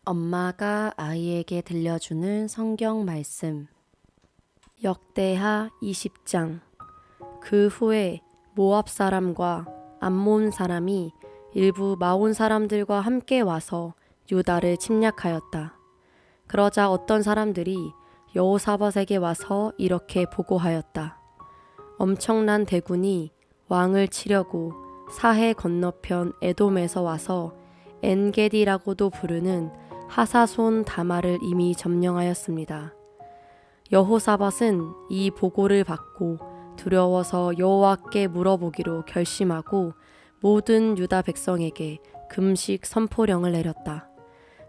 엄마가 아이에게 들려주는 성경 말씀. 역대하 20장. 그 후에 모압 사람과 암몬 사람이 일부 마온 사람들과 함께 와서 유다를 침략하였다. 그러자 어떤 사람들이 여호사밧에게 와서 이렇게 보고하였다. 엄청난 대군이 왕을 치려고 사해 건너편 에돔에서 와서 엔게디라고도 부르는 하사손 다마를 이미 점령하였습니다. 여호사밧은 이 보고를 받고 두려워서 여호와께 물어보기로 결심하고 모든 유다 백성에게 금식 선포령을 내렸다.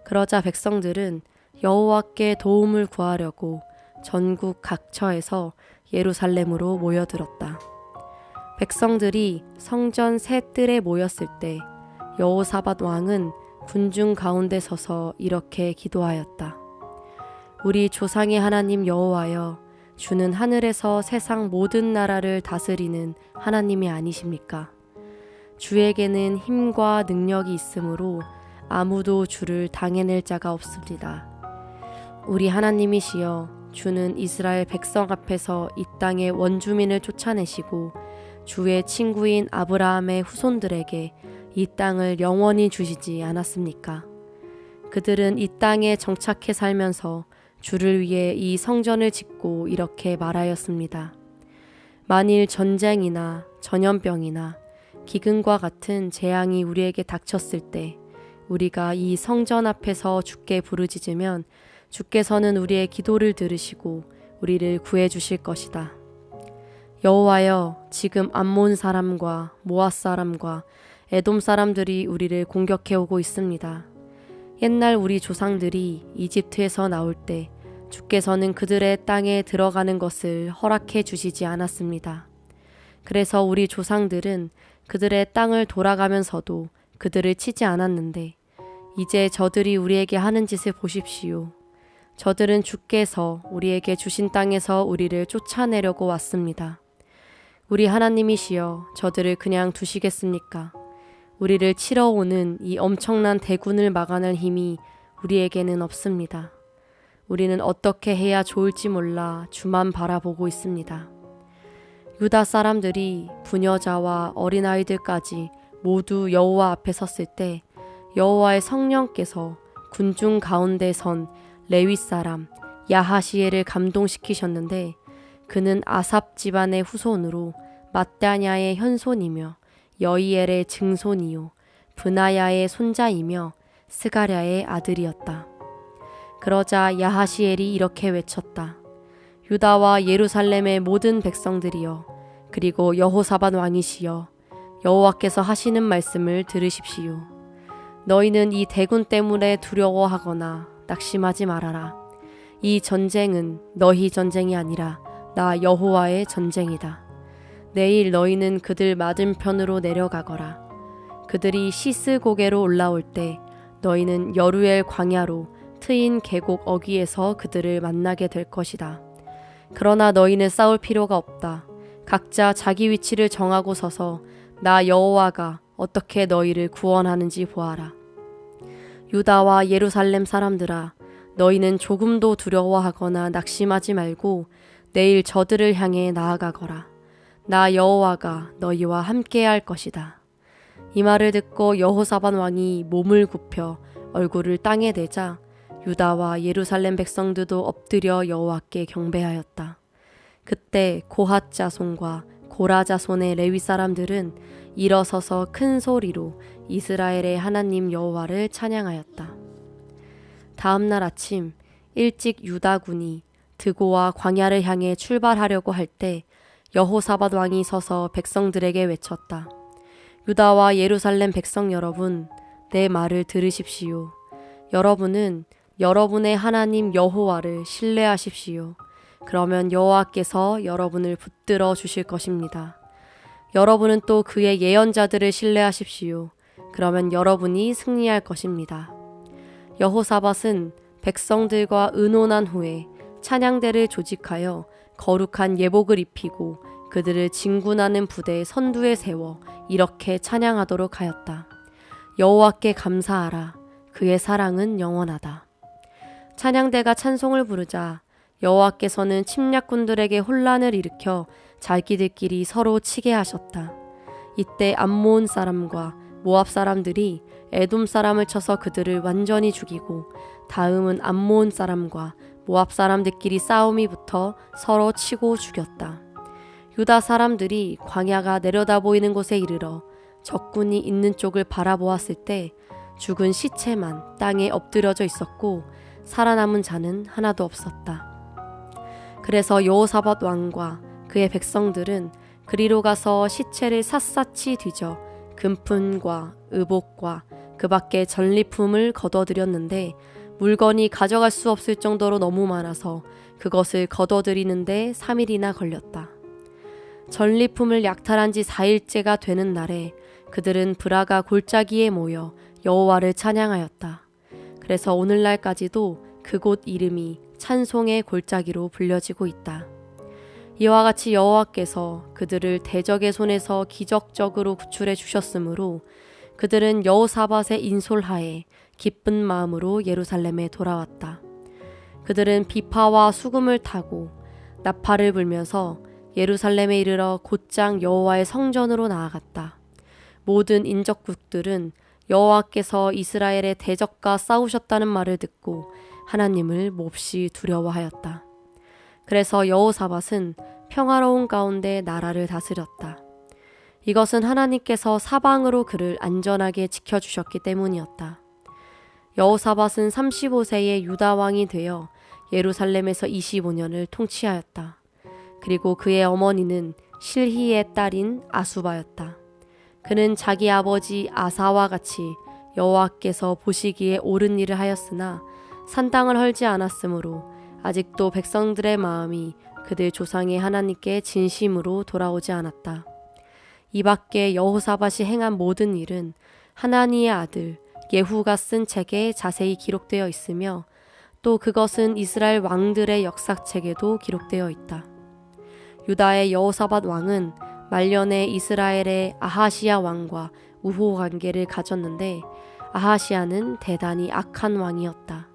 그러자 백성들은 여호와께 도움을 구하려고 전국 각처에서 예루살렘으로 모여들었다. 백성들이 성전 세 뜰에 모였을 때 여호사밧 왕은 군중 가운데 서서 이렇게 기도하였다. 우리 조상의 하나님 여호와여, 주는 하늘에서 세상 모든 나라를 다스리는 하나님이 아니십니까? 주에게는 힘과 능력이 있으므로 아무도 주를 당해낼 자가 없습니다. 우리 하나님이시여, 주는 이스라엘 백성 앞에서 이 땅의 원주민을 쫓아내시고 주의 친구인 아브라함의 후손들에게 이 땅을 영원히 주시지 않았습니까? 그들은 이 땅에 정착해 살면서 주를 위해 이 성전을 짓고 이렇게 말하였습니다. 만일 전쟁이나 전염병이나 기근과 같은 재앙이 우리에게 닥쳤을 때 우리가 이 성전 앞에서 주께 부르짖으면 주께서는 우리의 기도를 들으시고 우리를 구해 주실 것이다. 여호와여, 지금 암몬 사람과 모압 사람과 에돔 사람들이 우리를 공격해 오고 있습니다. 옛날 우리 조상들이 이집트에서 나올 때 주께서는 그들의 땅에 들어가는 것을 허락해 주시지 않았습니다. 그래서 우리 조상들은 그들의 땅을 돌아가면서도 그들을 치지 않았는데 이제 저들이 우리에게 하는 짓을 보십시오. 저들은 주께서 우리에게 주신 땅에서 우리를 쫓아내려고 왔습니다. 우리 하나님이시여, 저들을 그냥 두시겠습니까? 우리를 치러 오는 이 엄청난 대군을 막아낼 힘이 우리에게는 없습니다. 우리는 어떻게 해야 좋을지 몰라 주만 바라보고 있습니다. 유다 사람들이 부녀자와 어린아이들까지 모두 여호와 앞에 섰을 때 여호와의 성령께서 군중 가운데 선 레위 사람 야하시엘을 감동시키셨는데 그는 아삽 집안의 후손으로 맏다냐의 현손이며 여이엘의 증손이요 브나야의 손자이며 스가랴의 아들이었다. 그러자 야하시엘이 이렇게 외쳤다. 유다와 예루살렘의 모든 백성들이여, 그리고 여호사밧 왕이시여, 여호와께서 하시는 말씀을 들으십시오. 너희는 이 대군 때문에 두려워하거나 낙심하지 말아라. 이 전쟁은 너희 전쟁이 아니라 나 여호와의 전쟁이다. 내일 너희는 그들 맞은편으로 내려가거라. 그들이 시스 고개로 올라올 때 너희는 여루엘 광야로 트인 계곡 어귀에서 그들을 만나게 될 것이다. 그러나 너희는 싸울 필요가 없다. 각자 자기 위치를 정하고 서서 나 여호와가 어떻게 너희를 구원하는지 보아라. 유다와 예루살렘 사람들아, 너희는 조금도 두려워하거나 낙심하지 말고 내일 저들을 향해 나아가거라. 나 여호와가 너희와 함께할 것이다. 이 말을 듣고 여호사밧 왕이 몸을 굽혀 얼굴을 땅에 대자 유다와 예루살렘 백성들도 엎드려 여호와께 경배하였다. 그때 고핫 자손과 고라 자손의 레위 사람들은 일어서서 큰 소리로 이스라엘의 하나님 여호와를 찬양하였다. 다음 날 아침 일찍 유다군이 드고와 광야를 향해 출발하려고 할 때 여호사밧 왕이 서서 백성들에게 외쳤다. 유다와 예루살렘 백성 여러분, 내 말을 들으십시오. 여러분은 여러분의 하나님 여호와를 신뢰하십시오. 그러면 여호와께서 여러분을 붙들어 주실 것입니다. 여러분은 또 그의 예언자들을 신뢰하십시오. 그러면 여러분이 승리할 것입니다. 여호사밧은 백성들과 의논한 후에 찬양대를 조직하여 거룩한 예복을 입히고 그들을 진군하는 부대 선두에 세워 이렇게 찬양하도록 하였다. 여호와께 감사하라. 그의 사랑은 영원하다. 찬양대가 찬송을 부르자 여호와께서는 침략군들에게 혼란을 일으켜 자기들끼리 서로 치게 하셨다. 이때 암몬 사람과 모압 사람들이 에돔 사람을 쳐서 그들을 완전히 죽이고 다음은 암몬 사람과 모압 사람들끼리 싸움이 붙어 서로 치고 죽였다. 유다 사람들이 광야가 내려다 보이는 곳에 이르러 적군이 있는 쪽을 바라보았을 때 죽은 시체만 땅에 엎드려져 있었고 살아남은 자는 하나도 없었다. 그래서 여호사밧 왕과 그의 백성들은 그리로 가서 시체를 샅샅이 뒤져 금품과 의복과 그 밖에 전리품을 거둬들였는데 물건이 가져갈 수 없을 정도로 너무 많아서 그것을 거둬들이는데 3일이나 걸렸다. 전리품을 약탈한 지 4일째가 되는 날에 그들은 브라가 골짜기에 모여 여호와를 찬양하였다. 그래서 오늘날까지도 그곳 이름이 찬송의 골짜기로 불려지고 있다. 이와 같이 여호와께서 그들을 대적의 손에서 기적적으로 구출해 주셨으므로 그들은 여호사밧의 인솔하에 기쁜 마음으로 예루살렘에 돌아왔다. 그들은 비파와 수금을 타고 나팔을 불면서 예루살렘에 이르러 곧장 여호와의 성전으로 나아갔다. 모든 인접국들은 여호와께서 이스라엘의 대적과 싸우셨다는 말을 듣고 하나님을 몹시 두려워하였다. 그래서 여호사밧은 평화로운 가운데 나라를 다스렸다. 이것은 하나님께서 사방으로 그를 안전하게 지켜주셨기 때문이었다. 여호사밧은 35세의 유다 왕이 되어 예루살렘에서 25년을 통치하였다. 그리고 그의 어머니는 실히의 딸인 아수바였다. 그는 자기 아버지 아사와 같이 여호와께서 보시기에 옳은 일을 하였으나 산당을 헐지 않았으므로 아직도 백성들의 마음이 그들 조상의 하나님께 진심으로 돌아오지 않았다. 이 밖에 여호사밧이 행한 모든 일은 하나니의 아들 예후가 쓴 책에 자세히 기록되어 있으며 또 그것은 이스라엘 왕들의 역사책에도 기록되어 있다. 유다의 여호사밧 왕은 말년에 이스라엘의 아하시야 왕과 우호 관계를 가졌는데 아하시야는 대단히 악한 왕이었다.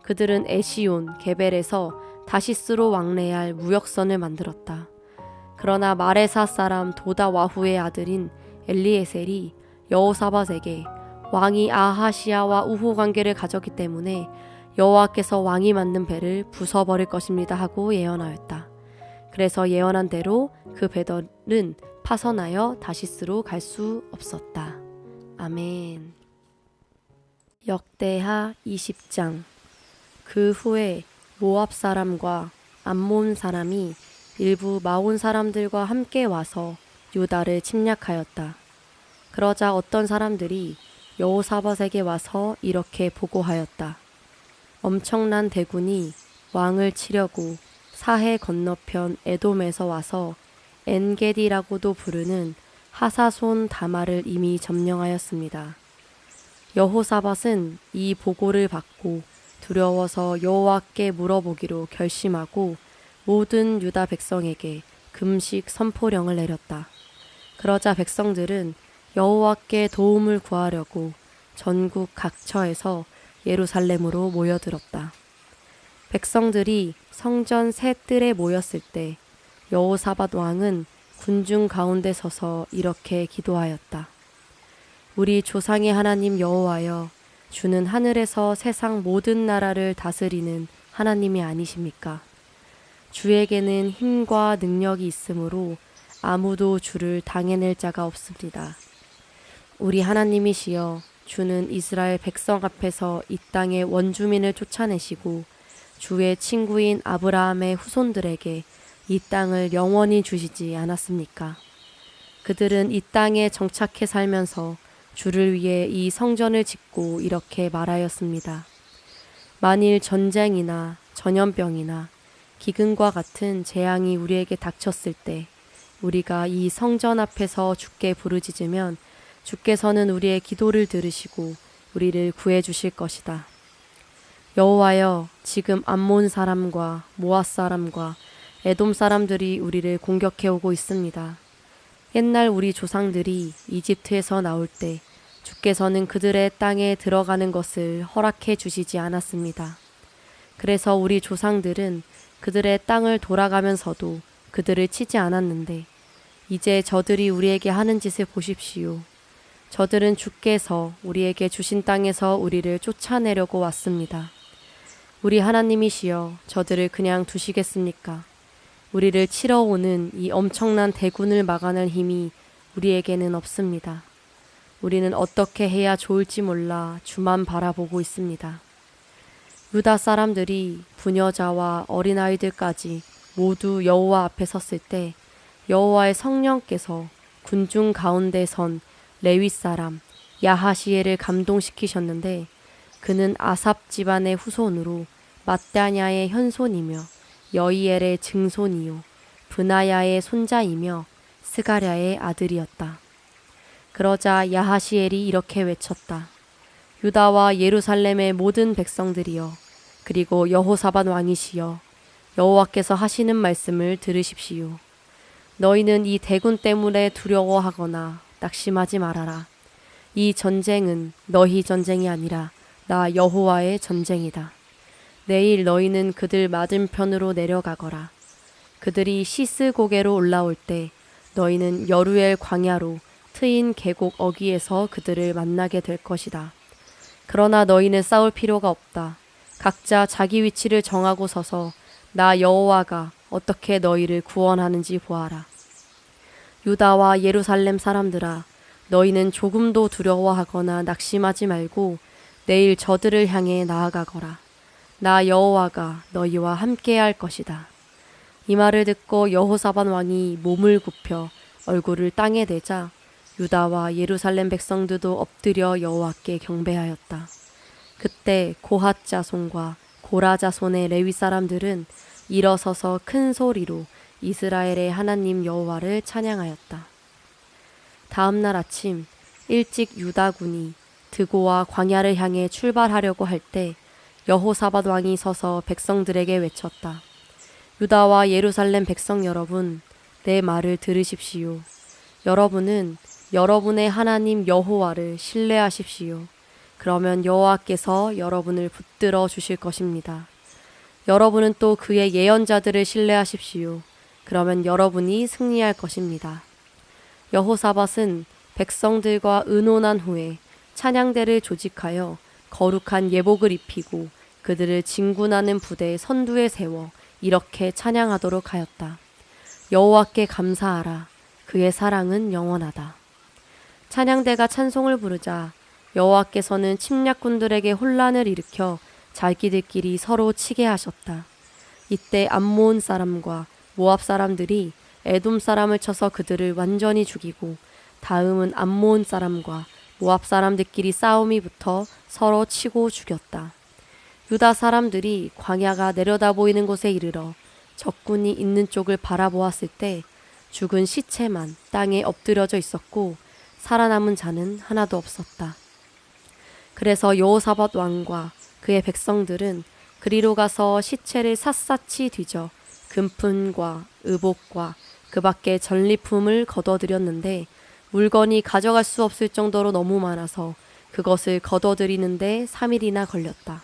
그들은 에시온, 게벨에서 다시스로 왕래할 무역선을 만들었다. 그러나 마레사 사람 도다와후의 아들인 엘리에셀이 여호사밧에게 왕이 아하시야와 우호 관계를 가졌기 때문에 여호와께서 왕이 만든 배를 부숴버릴 것입니다 하고 예언하였다. 그래서 예언한 대로 그 배들은 파선하여 다시스로 갈 수 없었다. 아멘. 역대하 20장. 그 후에 모압 사람과 암몬 사람이 일부 마온 사람들과 함께 와서 유다를 침략하였다. 그러자 어떤 사람들이 여호사밧에게 와서 이렇게 보고하였다. 엄청난 대군이 왕을 치려고 사해 건너편 에돔에서 와서 엔게디라고도 부르는 하사손 다마를 이미 점령하였습니다. 여호사밧은 이 보고를 받고 두려워서 여호와께 물어보기로 결심하고 모든 유다 백성에게 금식 선포령을 내렸다. 그러자 백성들은 여호와께 도움을 구하려고 전국 각처에서 예루살렘으로 모여들었다. 백성들이 성전 새 뜰에 모였을 때 여호사밧 왕은 군중 가운데 서서 이렇게 기도하였다. 우리 조상의 하나님 여호와여, 주는 하늘에서 세상 모든 나라를 다스리는 하나님이 아니십니까? 주에게는 힘과 능력이 있으므로 아무도 주를 당해낼 자가 없습니다. 우리 하나님이시여, 주는 이스라엘 백성 앞에서 이 땅의 원주민을 쫓아내시고 주의 친구인 아브라함의 후손들에게 이 땅을 영원히 주시지 않았습니까? 그들은 이 땅에 정착해 살면서 주를 위해 이 성전을 짓고 이렇게 말하였습니다. 만일 전쟁이나 전염병이나 기근과 같은 재앙이 우리에게 닥쳤을 때 우리가 이 성전 앞에서 주께 부르짖으면 주께서는 우리의 기도를 들으시고 우리를 구해 주실 것이다. 여호와여, 지금 암몬 사람과 모압 사람과 에돔 사람들이 우리를 공격해 오고 있습니다. 옛날 우리 조상들이 이집트에서 나올 때 주께서는 그들의 땅에 들어가는 것을 허락해 주시지 않았습니다. 그래서 우리 조상들은 그들의 땅을 돌아가면서도 그들을 치지 않았는데 이제 저들이 우리에게 하는 짓을 보십시오. 저들은 주께서 우리에게 주신 땅에서 우리를 쫓아내려고 왔습니다. 우리 하나님이시여 저들을 그냥 두시겠습니까? 우리를 치러 오는 이 엄청난 대군을 막아낼 힘이 우리에게는 없습니다. 우리는 어떻게 해야 좋을지 몰라 주만 바라보고 있습니다. 유다 사람들이 부녀자와 어린아이들까지 모두 여호와 앞에 섰을 때 여호와의 성령께서 군중 가운데 선 레위 사람 야하시엘을 감동시키셨는데 그는 아삽 집안의 후손으로 matthaniah의 현손이며 여이엘의 증손이요 브나야의 손자이며 스가랴의 아들이었다. 그러자 야하시엘이 이렇게 외쳤다. 유다와 예루살렘의 모든 백성들이여 그리고 여호사밧 왕이시여 여호와께서 하시는 말씀을 들으십시오. 너희는 이 대군 때문에 두려워하거나 낙심하지 말아라. 이 전쟁은 너희 전쟁이 아니라 나 여호와의 전쟁이다. 내일 너희는 그들 맞은편으로 내려가거라. 그들이 시스 고개로 올라올 때 너희는 여루엘 광야로 트인 계곡 어귀에서 그들을 만나게 될 것이다. 그러나 너희는 싸울 필요가 없다. 각자 자기 위치를 정하고 서서 나 여호와가 어떻게 너희를 구원하는지 보아라. 유다와 예루살렘 사람들아, 너희는 조금도 두려워하거나 낙심하지 말고 내일 저들을 향해 나아가거라. 나 여호와가 너희와 함께할 것이다. 이 말을 듣고 여호사밧 왕이 몸을 굽혀 얼굴을 땅에 대자 유다와 예루살렘 백성들도 엎드려 여호와께 경배하였다. 그때 고핫 자손과 고라 자손의 레위 사람들은 일어서서 큰 소리로 이스라엘의 하나님 여호와를 찬양하였다. 다음 날 아침 일찍 유다군이 드고와 광야를 향해 출발하려고 할 때 여호사밧 왕이 서서 백성들에게 외쳤다. 유다와 예루살렘 백성 여러분, 내 말을 들으십시오. 여러분은 여러분의 하나님 여호와를 신뢰하십시오. 그러면 여호와께서 여러분을 붙들어 주실 것입니다. 여러분은 또 그의 예언자들을 신뢰하십시오. 그러면 여러분이 승리할 것입니다. 여호사밧은 백성들과 의논한 후에 찬양대를 조직하여 거룩한 예복을 입히고 그들을 진군하는 부대 선두에 세워 이렇게 찬양하도록 하였다. 여호와께 감사하라. 그의 사랑은 영원하다. 찬양대가 찬송을 부르자 여호와께서는 침략군들에게 혼란을 일으켜 자기들끼리 서로 치게 하셨다. 이때 암몬 사람과 모압 사람들이 에돔 사람을 쳐서 그들을 완전히 죽이고 다음은 암몬 사람과 모압 사람들끼리 싸움이 붙어 서로 치고 죽였다. 유다 사람들이 광야가 내려다 보이는 곳에 이르러 적군이 있는 쪽을 바라보았을 때 죽은 시체만 땅에 엎드려져 있었고 살아남은 자는 하나도 없었다. 그래서 여호사밧 왕과 그의 백성들은 그리로 가서 시체를 샅샅이 뒤져 금품과 의복과 그 밖에 전리품을 거둬들였는데 물건이 가져갈 수 없을 정도로 너무 많아서 그것을 거둬들이는데 3일이나 걸렸다.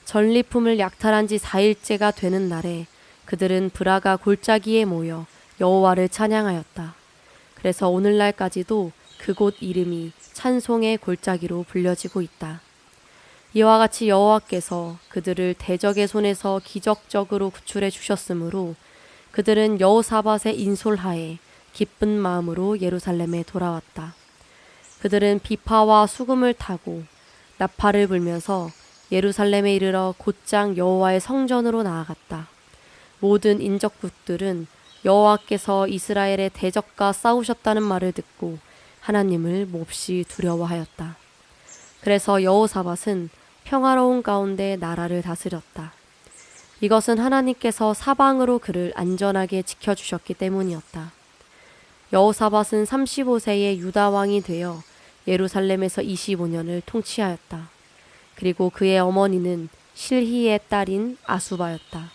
전리품을 약탈한 지 4일째가 되는 날에 그들은 브라가 골짜기에 모여 여호와를 찬양하였다. 그래서 오늘날까지도 그곳 이름이 찬송의 골짜기로 불려지고 있다. 이와 같이 여호와께서 그들을 대적의 손에서 기적적으로 구출해 주셨으므로 그들은 여호사밧의 인솔하에 기쁜 마음으로 예루살렘에 돌아왔다. 그들은 비파와 수금을 타고 나팔을 불면서 예루살렘에 이르러 곧장 여호와의 성전으로 나아갔다. 모든 인접국들은 여호와께서 이스라엘의 대적과 싸우셨다는 말을 듣고 하나님을 몹시 두려워하였다. 그래서 여호사밧은 평화로운 가운데 나라를 다스렸다. 이것은 하나님께서 사방으로 그를 안전하게 지켜주셨기 때문이었다. 여호사밧은 35세의 유다 왕이 되어 예루살렘에서 25년을 통치하였다. 그리고 그의 어머니는 실히의 딸인 아수바였다.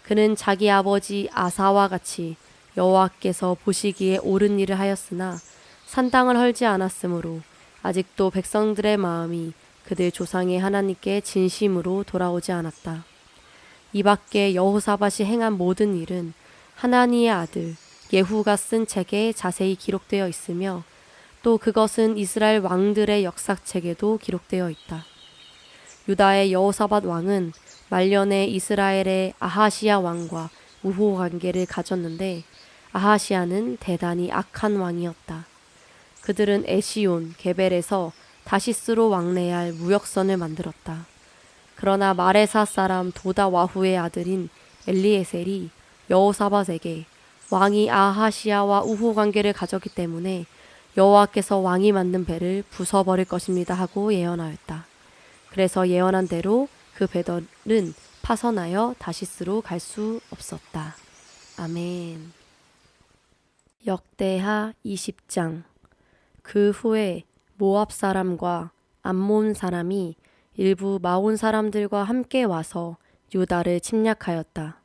그는 자기 아버지 아사와 같이 여호와께서 보시기에 옳은 일을 하였으나 산당을 헐지 않았으므로 아직도 백성들의 마음이 그들 조상의 하나님께 진심으로 돌아오지 않았다. 이 밖에 여호사밧이 행한 모든 일은 하나니의 아들 예후가 쓴 책에 자세히 기록되어 있으며 또 그것은 이스라엘 왕들의 역사책에도 기록되어 있다. 유다의 여호사밧 왕은 말년에 이스라엘의 아하시야 왕과 우호 관계를 가졌는데 아하시야는 대단히 악한 왕이었다. 그들은 에시온, 게벨에서 다시스로 왕래할 무역선을 만들었다. 그러나 마레사 사람 도다와후의 아들인 엘리에셀이 여호사밧에게 왕이 아하시야와 우호 관계를 가졌기 때문에 여호와께서 왕이 만든 배를 부숴버릴 것입니다 하고 예언하였다. 그래서 예언한 대로 그 배들은 파선하여 다시스로 갈 수 없었다. 아멘. 역대하 20장. 그 후에 모압 사람과 암몬 사람이 일부 마온 사람들과 함께 와서 유다를 침략하였다.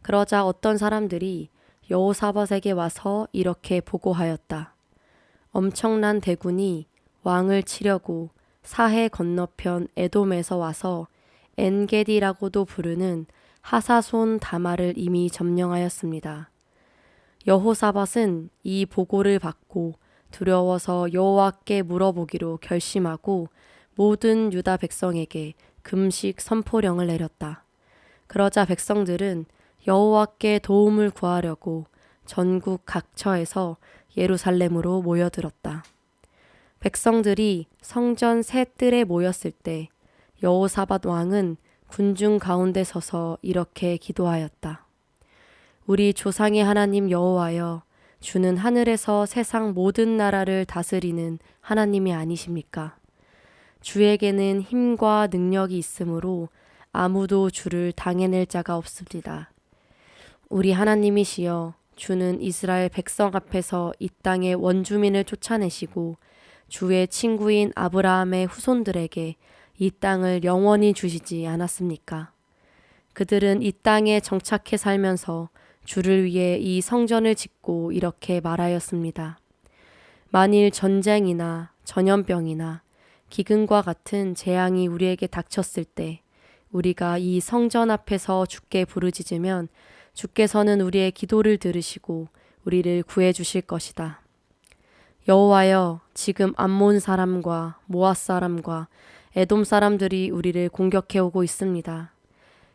그러자 어떤 사람들이 여호사밧에게 와서 이렇게 보고하였다. 엄청난 대군이 왕을 치려고 사해 건너편 에돔에서 와서 엔게디라고도 부르는 하사손 다마를 이미 점령하였습니다. 여호사밧은 이 보고를 받고 두려워서 여호와께 물어보기로 결심하고 모든 유다 백성에게 금식 선포령을 내렸다. 그러자 백성들은 여호와께 도움을 구하려고 전국 각처에서 예루살렘으로 모여들었다. 백성들이 성전 새 뜰에 모였을 때 여호사밧 왕은 군중 가운데 서서 이렇게 기도하였다. 우리 조상의 하나님 여호와여, 주는 하늘에서 세상 모든 나라를 다스리는 하나님이 아니십니까? 주에게는 힘과 능력이 있으므로 아무도 주를 당해낼 자가 없습니다. 우리 하나님이시여, 주는 이스라엘 백성 앞에서 이 땅의 원주민을 쫓아내시고 주의 친구인 아브라함의 후손들에게 이 땅을 영원히 주시지 않았습니까? 그들은 이 땅에 정착해 살면서 주를 위해 이 성전을 짓고 이렇게 말하였습니다. 만일 전쟁이나 전염병이나 기근과 같은 재앙이 우리에게 닥쳤을 때 우리가 이 성전 앞에서 주께 부르짖으면 주께서는 우리의 기도를 들으시고 우리를 구해 주실 것이다. 여호와여, 지금 암몬 사람과 모압 사람과 에돔 사람들이 우리를 공격해 오고 있습니다.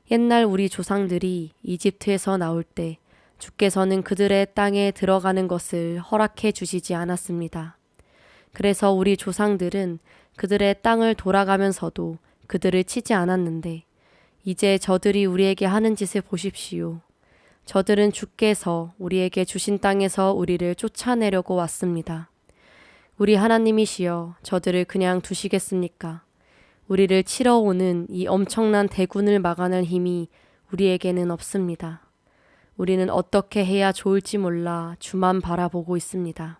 옛날 우리 조상들이 이집트에서 나올 때 주께서는 그들의 땅에 들어가는 것을 허락해 주시지 않았습니다. 그래서 우리 조상들은 그들의 땅을 돌아가면서도 그들을 치지 않았는데 이제 저들이 우리에게 하는 짓을 보십시오. 저들은 주께서 우리에게 주신 땅에서 우리를 쫓아내려고 왔습니다. 우리 하나님이시여, 저들을 그냥 두시겠습니까? 우리를 치러 오는 이 엄청난 대군을 막아낼 힘이 우리에게는 없습니다. 우리는 어떻게 해야 좋을지 몰라 주만 바라보고 있습니다.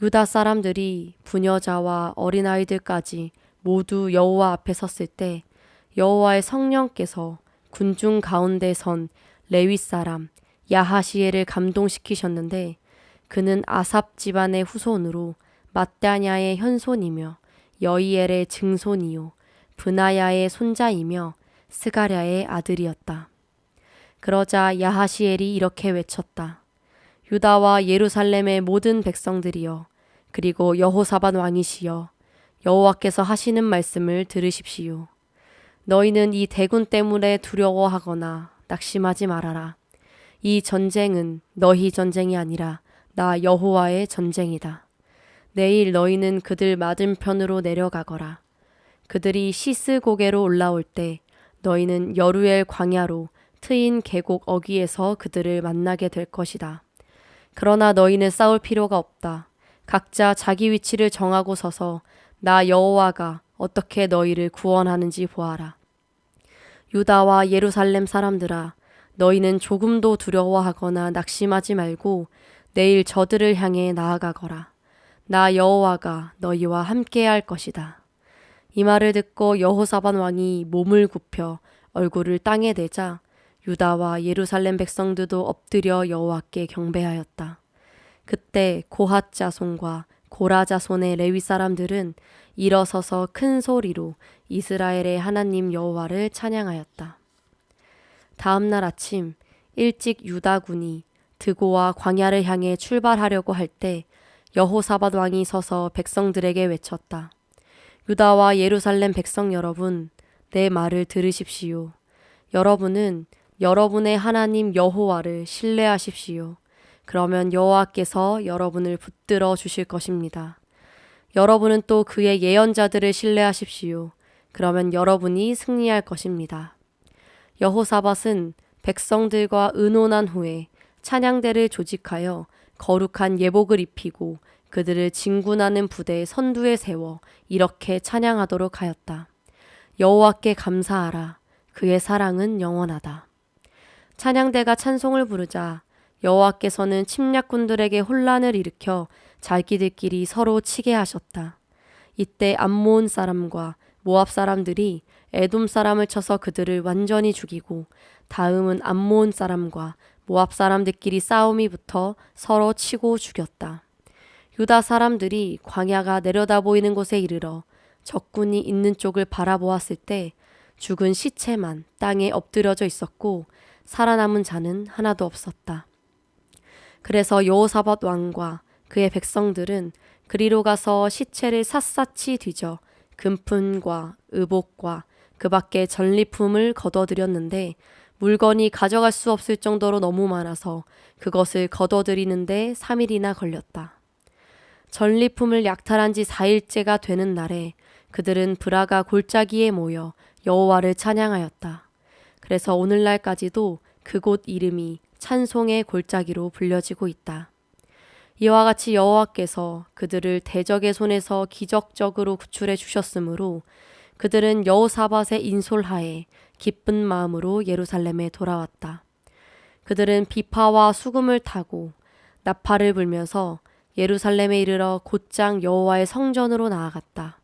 유다 사람들이 부녀자와 어린아이들까지 모두 여호와 앞에 섰을 때 여호와의 성령께서 군중 가운데 선 레위 사람 야하시엘을 감동시키셨는데 그는 아삽 집안의 후손으로 mat다냐의 현손이며 여이엘의 증손이요 브나야의 손자이며 스가랴의 아들이었다. 그러자 야하시엘이 이렇게 외쳤다. 유다와 예루살렘의 모든 백성들이여, 그리고 여호사밧 왕이시여, 여호와께서 하시는 말씀을 들으십시오. 너희는 이 대군 때문에 두려워하거나 낙심하지 말아라. 이 전쟁은 너희 전쟁이 아니라 나 여호와의 전쟁이다. 내일 너희는 그들 맞은편으로 내려가거라. 그들이 시스 고개로 올라올 때 너희는 여루엘 광야로 트인 계곡 어귀에서 그들을 만나게 될 것이다. 그러나 너희는 싸울 필요가 없다. 각자 자기 위치를 정하고 서서 나 여호와가 어떻게 너희를 구원하는지 보아라. 유다와 예루살렘 사람들아, 너희는 조금도 두려워하거나 낙심하지 말고 내일 저들을 향해 나아가거라. 나 여호와가 너희와 함께할 것이다. 이 말을 듣고 여호사밧 왕이 몸을 굽혀 얼굴을 땅에 대자 유다와 예루살렘 백성들도 엎드려 여호와께 경배하였다. 그때 고핫 자손과 고라 자손의 레위 사람들은 일어서서 큰 소리로 이스라엘의 하나님 여호와를 찬양하였다. 다음 날 아침 일찍 유다군이 드고와 광야를 향해 출발하려고 할 때 여호사밧 왕이 서서 백성들에게 외쳤다. 유다와 예루살렘 백성 여러분, 내 말을 들으십시오. 여러분은 여러분의 하나님 여호와를 신뢰하십시오. 그러면 여호와께서 여러분을 붙들어 주실 것입니다. 여러분은 또 그의 예언자들을 신뢰하십시오. 그러면 여러분이 승리할 것입니다. 여호사밧은 백성들과 의논한 후에 찬양대를 조직하여 거룩한 예복을 입히고 그들을 진군하는 부대의 선두에 세워 이렇게 찬양하도록 하였다. 여호와께 감사하라. 그의 사랑은 영원하다. 찬양대가 찬송을 부르자 여호와께서는 침략군들에게 혼란을 일으켜 자기들끼리 서로 치게 하셨다. 이때 암몬 사람과 모압 사람들이 에돔 사람을 쳐서 그들을 완전히 죽이고 다음은 암몬 사람과 모압 사람들끼리 싸움이 붙어 서로 치고 죽였다. 유다 사람들이 광야가 내려다 보이는 곳에 이르러 적군이 있는 쪽을 바라보았을 때 죽은 시체만 땅에 엎드려져 있었고 살아남은 자는 하나도 없었다. 그래서 여호사밧 왕과 그의 백성들은 그리로 가서 시체를 샅샅이 뒤져 금품과 의복과 그 밖에 전리품을 거둬들였는데 물건이 가져갈 수 없을 정도로 너무 많아서 그것을 거둬들이는데 3일이나 걸렸다. 전리품을 약탈한 지 4일째가 되는 날에 그들은 브라가 골짜기에 모여 여호와를 찬양하였다. 그래서 오늘날까지도 그곳 이름이 찬송의 골짜기로 불려지고 있다. 이와 같이 여호와께서 그들을 대적의 손에서 기적적으로 구출해 주셨으므로 그들은 여호사밧의 인솔하에 기쁜 마음으로 예루살렘에 돌아왔다. 그들은 비파와 수금을 타고 나팔을 불면서 예루살렘에 이르러 곧장 여호와의 성전으로 나아갔다.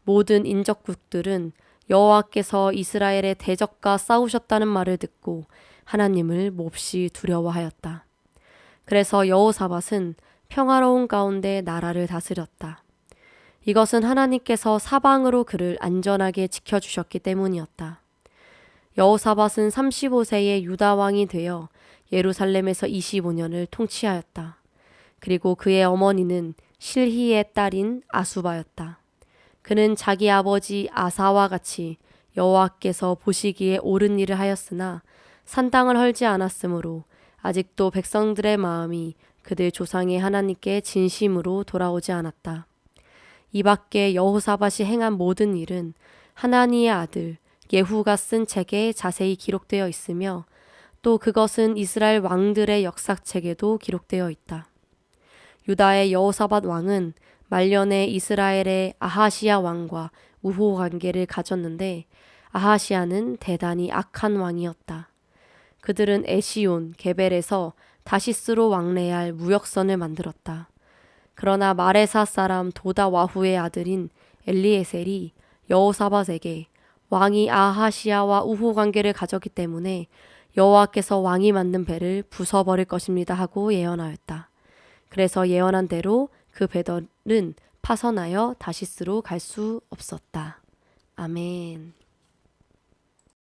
모든 인접국들은 여호와께서 이스라엘의 대적과 싸우셨다는 말을 듣고 하나님을 몹시 두려워하였다. 그래서 여호사밧은 평화로운 가운데 나라를 다스렸다. 이것은 하나님께서 사방으로 그를 안전하게 지켜주셨기 때문이었다. 여호사밧은 35세의 유다 왕이 되어 예루살렘에서 25년을 통치하였다. 그리고 그의 어머니는 실히의 딸인 아수바였다. 그는 자기 아버지 아사와 같이 여호와께서 보시기에 옳은 일을 하였으나 산당을 헐지 않았으므로 아직도 백성들의 마음이 그들 조상의 하나님께 진심으로 돌아오지 않았다. 이 밖에 여호사밧이 행한 모든 일은 하나니의 아들 예후가 쓴 책에 자세히 기록되어 있으며 또 그것은 이스라엘 왕들의 역사책에도 기록되어 있다. 유다의 여호사밧 왕은 말년에 이스라엘의 아하시야 왕과 우호 관계를 가졌는데 아하시야는 대단히 악한 왕이었다. 그들은 에시온, 게벨에서 다시스로 왕래할 무역선을 만들었다. 그러나 마레사 사람 도다와후의 아들인 엘리에셀이 여호사밧에게 왕이 아하시야와 우호 관계를 가졌기 때문에 여호와께서 왕이 만든 배를 부숴버릴 것입니다 하고 예언하였다. 그래서 예언한 대로 그 배들은 파선하여 다시스로 갈 수 없었다. 아멘.